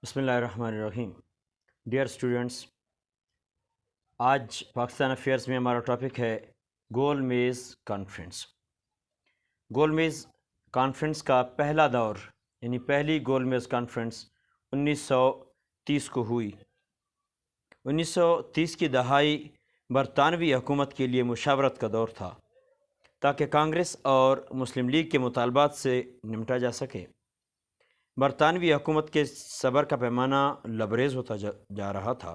بسم اللہ الرحمن الرحیم۔ ڈیئر اسٹوڈنٹس، آج پاکستان افیئرس میں ہمارا ٹاپک ہے گول میز کانفرنس۔ گول میز کانفرنس کا پہلا دور یعنی پہلی گول میز کانفرنس 1930 کو ہوئی۔ 1930 کی دہائی برطانوی حکومت کے لیے مشاورت کا دور تھا تاکہ کانگریس اور مسلم لیگ کے مطالبات سے نمٹا جا سکے۔ برطانوی حکومت کے صبر کا پیمانہ لبریز ہوتا جا رہا تھا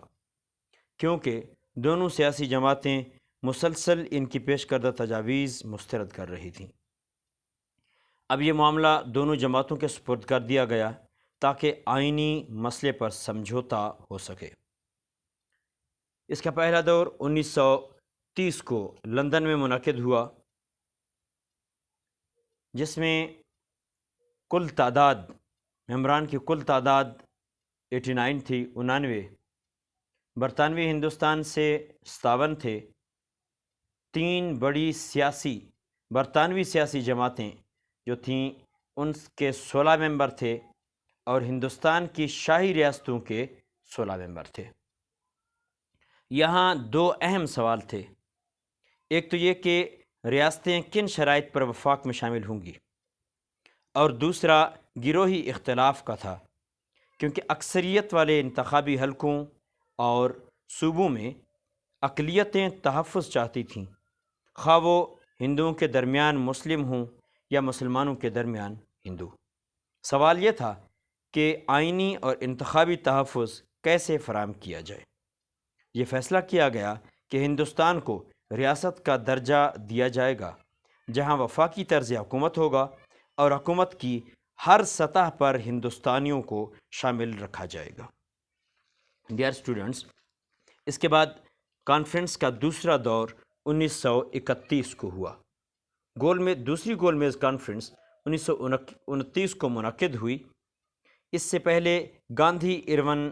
کیونکہ دونوں سیاسی جماعتیں مسلسل ان کی پیش کردہ تجاویز مسترد کر رہی تھیں۔ اب یہ معاملہ دونوں جماعتوں کے سپرد کر دیا گیا تاکہ آئینی مسئلے پر سمجھوتا ہو سکے۔ اس کا پہلا دور 1930 کو لندن میں منعقد ہوا، جس میں کل تعداد ممبران کی کل تعداد 89 تھی، 99 برطانوی ہندوستان سے 57 تھے۔ تین بڑی برطانوی سیاسی جماعتیں جو تھیں ان کے 16 ممبر تھے اور ہندوستان کی شاہی ریاستوں کے 16 ممبر تھے۔ یہاں دو اہم سوال تھے، ایک تو یہ کہ ریاستیں کن شرائط پر وفاق میں شامل ہوں گی، اور دوسرا گروہی اختلاف کا تھا، کیونکہ اکثریت والے انتخابی حلقوں اور صوبوں میں اقلیتیں تحفظ چاہتی تھیں، خواہ وہ ہندوؤں کے درمیان مسلم ہوں یا مسلمانوں کے درمیان ہندو۔ سوال یہ تھا کہ آئینی اور انتخابی تحفظ کیسے فراہم کیا جائے۔ یہ فیصلہ کیا گیا کہ ہندوستان کو ریاست کا درجہ دیا جائے گا جہاں وفاقی طرز حکومت ہوگا اور حکومت کی ہر سطح پر ہندوستانیوں کو شامل رکھا جائے گا۔ ڈیئر اسٹوڈنٹس، اس کے بعد کانفرنس کا دوسرا دور 1931 کو ہوا۔ دوسری گول میز کانفرنس 1929 کو منعقد ہوئی۔ اس سے پہلے گاندھی ارون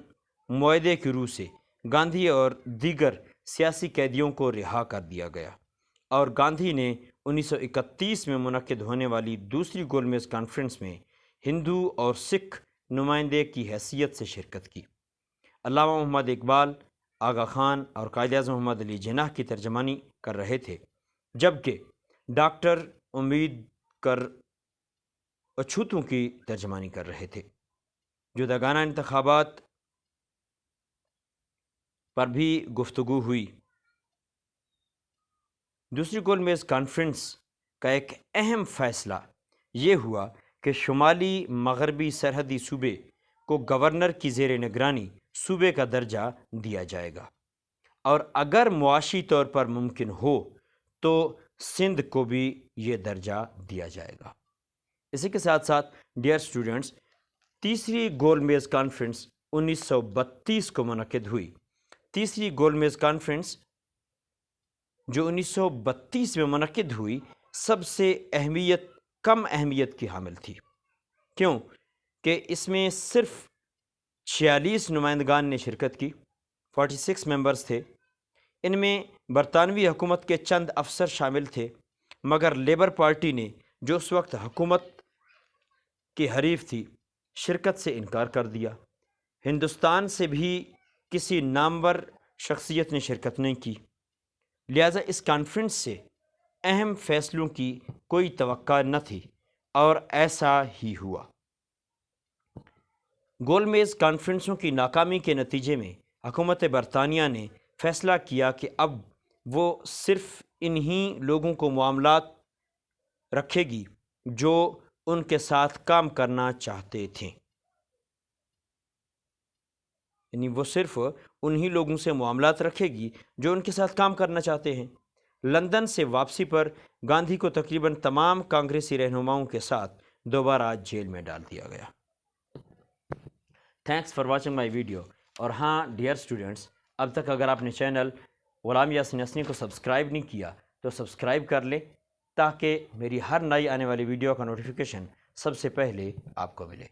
معاہدے کی روح سے گاندھی اور دیگر سیاسی قیدیوں کو رہا کر دیا گیا، اور گاندھی نے 1931 میں منعقد ہونے والی دوسری گول میز کانفرنس میں ہندو اور سکھ نمائندے کی حیثیت سے شرکت کی۔ علامہ محمد اقبال، آغا خان اور قائد اعظم محمد علی جناح کی ترجمانی کر رہے تھے، جبکہ ڈاکٹر امبیڈکر اچھوتوں کی ترجمانی کر رہے تھے۔ جداگانہ انتخابات پر بھی گفتگو ہوئی۔ دوسری گول میز کانفرنس کا ایک اہم فیصلہ یہ ہوا کہ شمالی مغربی سرحدی صوبے کو گورنر کی زیر نگرانی صوبے کا درجہ دیا جائے گا، اور اگر معاشی طور پر ممکن ہو تو سندھ کو بھی یہ درجہ دیا جائے گا۔ اسی کے ساتھ ساتھ ڈیئر اسٹوڈنٹس، تیسری گول میز کانفرنس 1932 کو منعقد ہوئی۔ تیسری گول میز کانفرنس جو 1932 میں منعقد ہوئی سب سے کم اہمیت کی حامل تھی، کیوں کہ اس میں صرف 46 نمائندگان نے شرکت کی، 46 ممبرز تھے۔ ان میں برطانوی حکومت کے چند افسر شامل تھے، مگر لیبر پارٹی نے جو اس وقت حکومت کی حریف تھی شرکت سے انکار کر دیا۔ ہندوستان سے بھی کسی نامور شخصیت نے شرکت نہیں کی، لہذا اس کانفرنس سے اہم فیصلوں کی کوئی توقع نہ تھی، اور ایسا ہی ہوا۔ گول میز کانفرنسوں کی ناکامی کے نتیجے میں حکومت برطانیہ نے فیصلہ کیا کہ اب وہ صرف انہی لوگوں کو معاملات رکھے گی جو ان کے ساتھ کام کرنا چاہتے تھے، یعنی وہ صرف انہی لوگوں سے معاملات رکھے گی جو ان کے ساتھ کام کرنا چاہتے ہیں۔ لندن سے واپسی پر گاندھی کو تقریباً تمام کانگریسی رہنماؤں کے ساتھ دوبارہ جیل میں ڈال دیا گیا۔ Thanks for watching my video. اور ہاں ڈیئر اسٹوڈنٹس، اب تک اگر آپ نے چینل غلام یاسین حسنی کو سبسکرائب نہیں کیا تو سبسکرائب کر لیں تاکہ میری ہر نئی آنے والی ویڈیو کا نوٹیفیکیشن سب سے پہلے آپ کو ملے۔